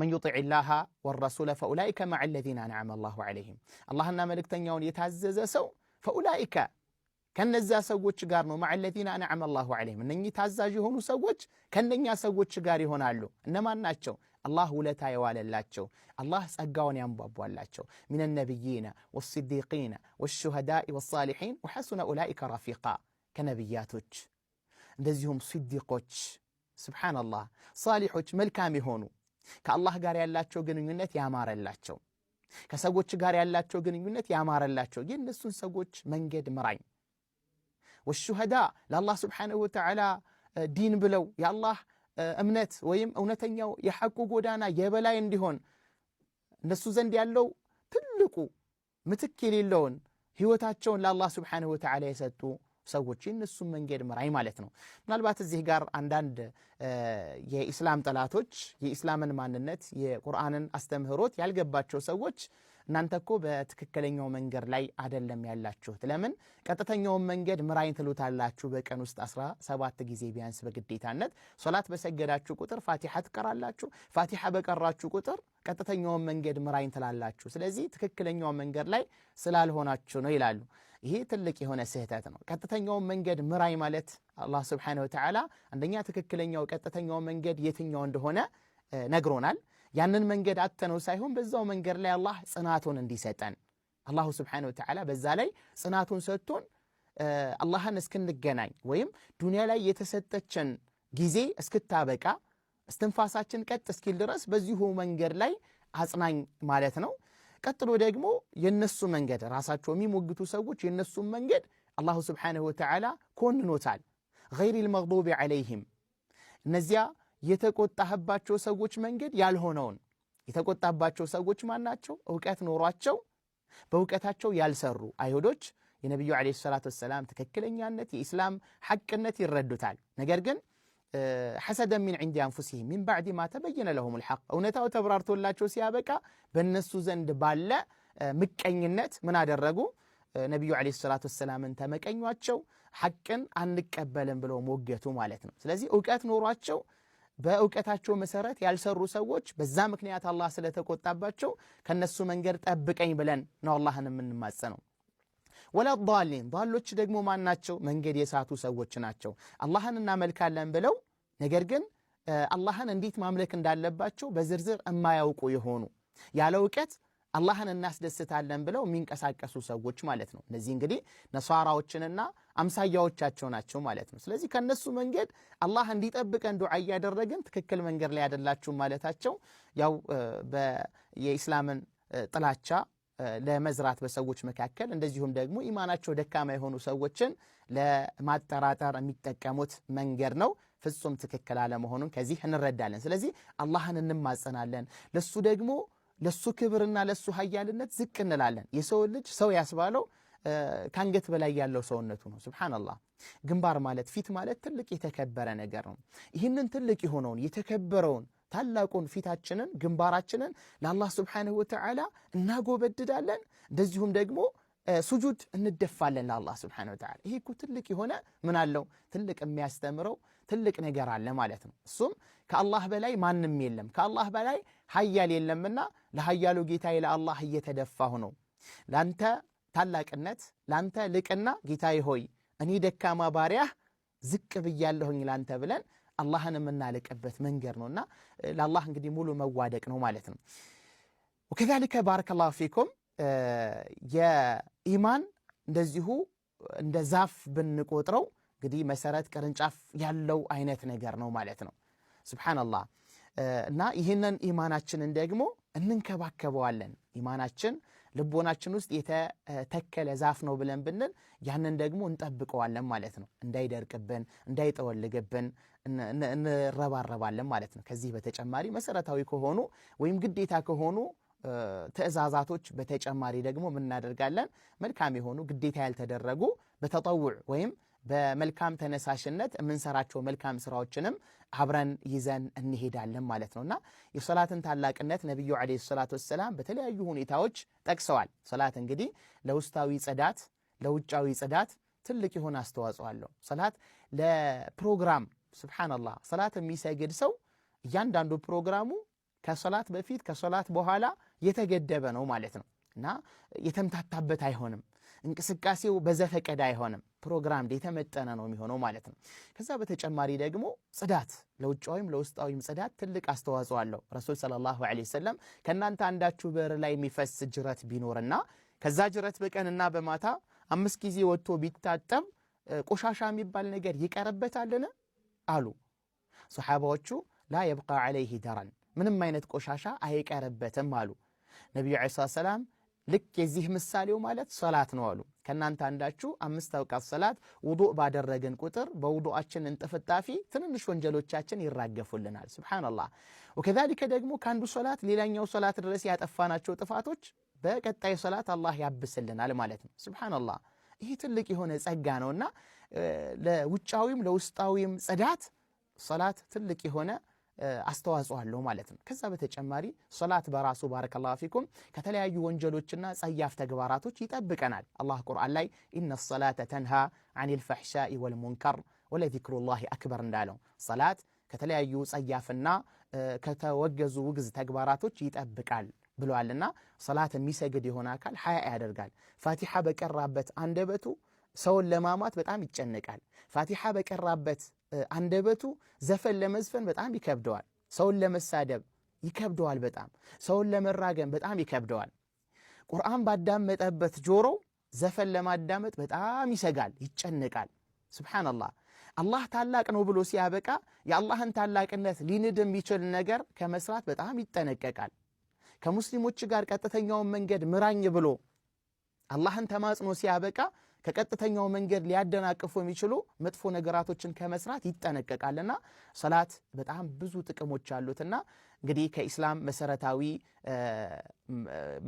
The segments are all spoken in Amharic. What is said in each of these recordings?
من يطع الله والرسول فأولئك مع الذين أنعم الله عليهم اللهنا ملكتنيون يتعزز سو فأولئك كنزا سووች ጋር ነው مع الذين أنعم الله عليهم እነኚህ ታዛዥ የሆኑ ሰዎች ከነኛ ሰዎች ጋር ይሆናሉ እነማን ናቸው الله ውለታ የዋለላቸው الله ጸጋውን ያንቧቧላቸው من النبيين والصديقين والشهداء والصالحين وحسن أولئك رفيقا كنبياتوች እንደዚሁም صديقوች سبحان الله صالحوች መልካም ይሆኑ ከአላህ ጋር ያላቸው ግንኙነት ያማረላቸው ከሰዎች ጋር ያላቸው ግንኙነት ያማረላቸው የነሱን ሰዎች መንገድ ምራኝ والشهداء لله سبحانه وتعالى دين بلو يا الله እምነት ወይም እውነተኛው የሐቁ ጎዳና የበላይ እንዲሆን እነሱ ዘንድ ያለው ትልቁ ምትክ የሌለውን ህይወታቸውን ለአላህ Subhanahu Wa Ta'ala የሰጡ ሰዎች እነሱ መንገድ ምራይ ማለት ነው ምናልባት እዚህ ጋር አንዳንድ የኢስላም ጠላቶች የኢስላምን ማንነት የቁርአንን አስተምህሮት ያልገባቸው ሰዎች እናንተኮ በትክክለኛው መንገድ ላይ አይደለም ያላችሁት ለምን ቀጥተኛው መንገድ ምራይን ትሉታላችሁ በቀን ውስጥ 17 ጊዜ ቢያንስ በግዴታነት ሶላት በሰገዳችሁ ቁጥር ፋቲሃ ትቀራላችሁ ፋቲሃ በቀራችሁ ቁጥር ቀጥተኛው መንገድ ምራይን ትላላችሁ ስለዚህ ትክክለኛው መንገድ ላይ ስላልሆናችሁ ነው ይላሉ ይሄ ትልቅ የሆነ ስህተት ነው ቀጥተኛው መንገድ ምራይ ማለት አላህ Subhanahu Wa Ta'ala አንደኛ ትክክለኛው ቀጥተኛው መንገድ የትኛው እንደሆነ ነግሮናል ያንን መንገድ አተነው ሳይሆን በዛው መንገድ ላይ አላህ ጽናቱን እንዲሰጠን አላህ Subhanahu Wa Ta'ala በዛ ላይ ጽናቱን ሰጥቶን አላህን እስክንገናኝ ወይም ዱንያ ላይ የተሰጠችን ጊዜ እስክታበቃ እስትንፋሳችን ቀጥ እስኪል ድረስ በዚሁ መንገድ ላይ አጽናኝ ማለት ነው ቀጥሎ ደግሞ የነሱ መንገድ ራሳቸው የሚሞግቱ ሰዎች የነሱ መንገድ አላህ Subhanahu Wa Ta'ala ኮንኖታል غير المغضوب عليهم እነዚያ የተቆጣህባቸው ሰዎች መንገድ ያልሆነውን የተቆጣባቸው ሰዎች ማን ናቸው ዕውቀት ኖሯቸው በዕውቀታቸው ያልሰሩ አይሁዶች የነብዩ አለይሂ ሰላቱ ወሰለም ተከክለኛነት የኢስላም ሐቅነት ይረዱታል ነገር ግን حسدا من عند انفسهم من بعد ما تبين لهم الحق እውነታው ተብራርቶላቸው ሲያበቃ በእነሱ ዘንድ ባለ ምቀኝነት ምን አደረጉ ነብዩ አለይሂ ሰላቱ ወሰላምን ተመቀኟቸው ሐቅን አንቀበልም ብለው ሞገቱ ማለት ነው ስለዚህ ዕውቀት ኖሯቸው በዕውቀታቸው መሰረት ያልሰሩ ሰዎች በዛ ምክንያት አላህ ስለተቆጣባቸው ከነሱ መንገድ ጠብቀኝ ብለን ነው አላህን የምንማጸነው ولا الضالين ضالوች ደግሞ ማን ናቸው መንገድ የሳቱ ሰዎች ናቸው አላህን እናመልካለን ብለው ነገር ግን አላህን እንዴት ማምለክ እንዳለባቸው በዝርዝር የማያውቁ የሆኑ ያለ ዕውቀት አላህን እናስደስታለን ብለው የሚንቀሳቀሱ ሰዎች ማለት ነው እነዚህ እንግዲህ ነሳራዎችንና አምሳያዎቻቸው ናቸው ማለት ነው ስለዚህ ከነሱ መንገድ አላህ እንዲጠብቀን ዱዓ ያደረግን ትክክል መንገድ ላይ አይደላችሁ ማለታቸው ያው የኢስላምን ጥላቻ ለመዝራት በሰዎች መካከል እንደዚሁም ደግሞ ኢማናቸው ደካማ የሆኑ ሰዎችን ለማጠራጠር የሚጠቀሙት መንገድ ነው ፍጹም ትክክል አለመሆኑን ከዚህ እንረዳለን ስለዚህ አላህን እንማጸናለን ለሱ ደግሞ ለሱ ክብርና ለሱ ኃያልነት ዝቅ እንላለን የሰው ልጅ ሰው ያስባለው ካንገት በላይ ያለው ሰውነቱ ነው ሱብሃንአላህ ግንባር ማለት ፊት ማለት ትልቅ የተከበረ ነገር ነው ይህንን ትልቅ የሆነውን የተከበረውን ታላቁን ፊታችንን ግንባራችንን ለአላህ Subhanahu Wa Ta'ala እናጎበድዳለን እንደዚሁም ደግሞ ሱጁድ እንደፋለን ለአላህ Subhanahu Wa Ta'ala ይሄ እኮ ትልቅ የሆነ ምን አለው ትልቅ የሚያስተምረው ትልቅ ነገር አለ ማለት ነው እሱም ከአላህ በላይ ማንም የለም ከአላህ በላይ ኃያል የለምና ለኃያሉ ጌታዬ ለአላህ እየተደፋሁ ነው ላንተ ታላቅነት ላንተ ልቅና ጌታዬ ሆይ እኔ ደካማ ባሪያህ ዝቅ ብያለሁኝ ላንተ ብለን አላህን የምናልቅበት መንገድ ነውና ለአላህ እንግዲህ ሙሉ መዋደቅ ነው ማለት ነው وكذلك بارك الله فيكم የኢማን እንደዚሁ እንደ ዛፍ ብንቆጥረው እንግዲህ መሰረት ቅርንጫፍ ያለው አይነት ነገር ነው ማለት ነው ሱብሃንአላህ እና ይሄንን ኢማናችንን ደግሞ እንንከባከበዋለን ኢማናችን ልቦናችን ውስጥ የተተከለ ዛፍ ነው ብለን ብንል ያንን ደግሞ እንጠብቀዋለን ማለት ነው እንዳይደርቅብን እንዳይጠወልግብን እንረባረባለን ማለት ነው ከዚህ በተጨማሪ መሰረታዊ ከሆኑ ወይም ግዴታ ከሆኑ ተእዛዛቶች በተጨማሪ ደግሞ ምን እናደርጋለን መልካም የሆኑ ግዴታ ያልተደረጉ በተጠውዕ ወይም በመልካም ተነሳሽነት የምንሰራቸው መልካም ስራዎችንም አብረን ይዘን እንሄዳለን ማለት ነውና የሶላትን ታላቅነት ነብዩ አለይሂ ሰላቱ ወሰለም በተለያዩ ሁኔታዎች ጠቅሰዋል ሶላት እንግዲህ ለውስጣዊ ጽዳት ለውጫዊ ጽዳት ትልቅ የሆነ አስተዋጽኦ አለው ሶላት ለፕሮግራም ሱብሃንአላህ ሶላት የሚሰግድ ሰው እያንዳንዱ ፕሮግራሙ ከሶላት በፊት ከሶላት በኋላ የተገደበ ነው ማለት ነው እና የተምታታበት አይሆንም እንቅስቃሴው በዘፈቀደ አይሆንም ፕሮግራም የተመጠነ ነው የሚሆነው ማለት ነው ከዛ በተጨማሪ ደግሞ ጽዳት ለውጫዊም ለውስጣዊም ጽዳት ትልቅ አስተዋጽኦ አለው ረሱል ሰለላሁ ዐለይሂ ወሰለም ከናንተ አንዳችሁ በር ላይ የሚፈስ ጅረት ቢኖርና ከዛ ጅረት በቀንና በማታ 5 ጊዜ ወጥቶ ቢታጠብ ቆሻሻ የሚባል ነገር ይቀርበታልን አሉ ሱሐባዎቹ ላ يبقى عليه درن ምንም አይነት ቆሻሻ አይቀርበትም አሉ ነብዩ ዐለይሂ ሰላም ልክ የዚህ ምሳሌው ማለት ሶላት ነው አሉ ከናንተ አንዳችሁ 5 አውቃት ሶላት ውዱእ ባደረገን ቁጥር በውዱአችን እንጥፍጣፊ ትንንሽ ወንጀሎቻችን ይራገፉልናል ሱብሃንአላህ ወከዛሊከ ደግሞ ካንዱ ሶላት ሌላኛው ሶላት ድረስ ያጠፋናቸው ጥፋቶች በቀጣይ ሶላት አላህ ያብስልናል ማለት ነው ሱብሃንአላህ ይሄ ትልቅ የሆነ ጸጋ ነውና ለውጫዊም ለውስጣዊም ጽዳት ሶላት ትልቅ የሆነ አስተዋጽኦ አለው ማለት ነው ከዛ በተጨማሪ ሶላት በራሱ ባረከላሁ ፊኩም ከተለያዩ ወንጀሎችና ጸያፍ ተግባራቶች ይጠብቀናል አላህ ቁርአን ላይ ኢነ الصلاة تنهى عن الفحشاء والمنكر ولذكر الله أكبر እንዳለው ሶላት ከተለያዩ ጸያፍና ከተወገዙ ውግዝ ተግባራቶች ይጠብቃል ብለዋልና ሶላት የሚሰግድ የሆነ አካል ሐያ ያደርጋል ፋቲሃ በቀራበት አንደበቱ ሰውን ለማማት በጣም ይጨነቃል ፋቲሃ በቀራበት አንደበቱ ዘፈን ለመዝፈን በጣም ይከብደዋል ሰውን ለመሳደብ ይከብደዋል በጣም ሰውን ለመራገም በጣም ይከብደዋል ቁርአን ባዳመጠበት ጆሮ ዘፈን ለማዳመጥ በጣም ይሰጋል ይጨነቃል ሱብሃንአላህ አላህ ታላቅ ነው ብሎ ሲያበቃ የአላህን ታላቅነት ሊንድ የሚችል ነገር ከመስራት በጣም ይጠነቀቃል ከሙስሊሞች ጋር ቀጥተኛውን መንገድ ምራኝ ብሎ አላህን ተማጽኖ ሲያበቃ ከቀጥተኛው መንገድ ሊያደናቅፉ የሚችሉ መጥፎ ነገራቶችን ከመስራት ይጠነቀቃልና ሶላት በጣም ብዙ ጥቅሞች አሉትና እንግዲህ ከኢስላም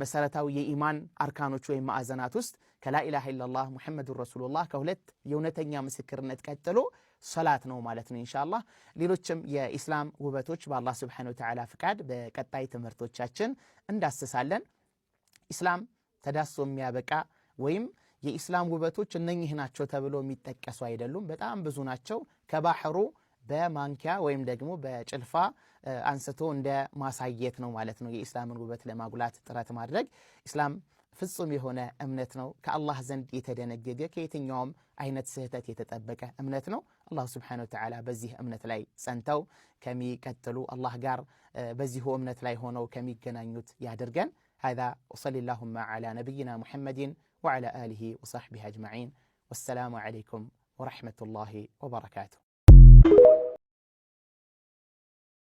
መሰረታዊ የኢማን አርካኖች ወይም ማዕዘናት ውስጥ ከላ ኢላሃ ኢላላህ ሙሐመዱር ረሱሉላህ ከሁለት የእውነተኛ ምስክርነት ቀጥሎ ሶላት ነው ማለት ነው ኢንሻአላህ ሌሎችም የኢስላም ውበቶች በአላህ Subhanahu Wa Ta'ala ፍቃድ በቀጣይ ትምህርቶቻችን እንዳስሳለን ኢስላም ተዳሶ የሚያበቃ ወይም የኢስላም ውበቶች እነኚህ ናቸው ተብሎ የሚጠቀሱ አይደሉም በጣም ብዙ ናቸው ከባህሩ በማንኪያ ወይም ደግሞ በጭልፋ አንስቶ እንደ ማሳየት ነው ማለት ነው የኢስላምን ውበት ለማጉላት ጥረት ማድረግ ኢስላም ፍጹም የሆነ እምነት ነው ከአላህ ዘንድ የተደነገገ ከየትኛውም አይነት ስህተት የተጠበቀ እምነት ነው አላህ Subhanahu Wa Ta'ala በዚህ እምነት ላይ ጸንተው ከሚቀጥሉ አላህ ጋር በዚህ እምነት ላይ ሆነው ከሚገናኙት ያድርገን هذا وصلى اللهم على نبينا محمد وعلى آله وصحبه أجمعين والسلام عليكم ورحمة الله وبركاته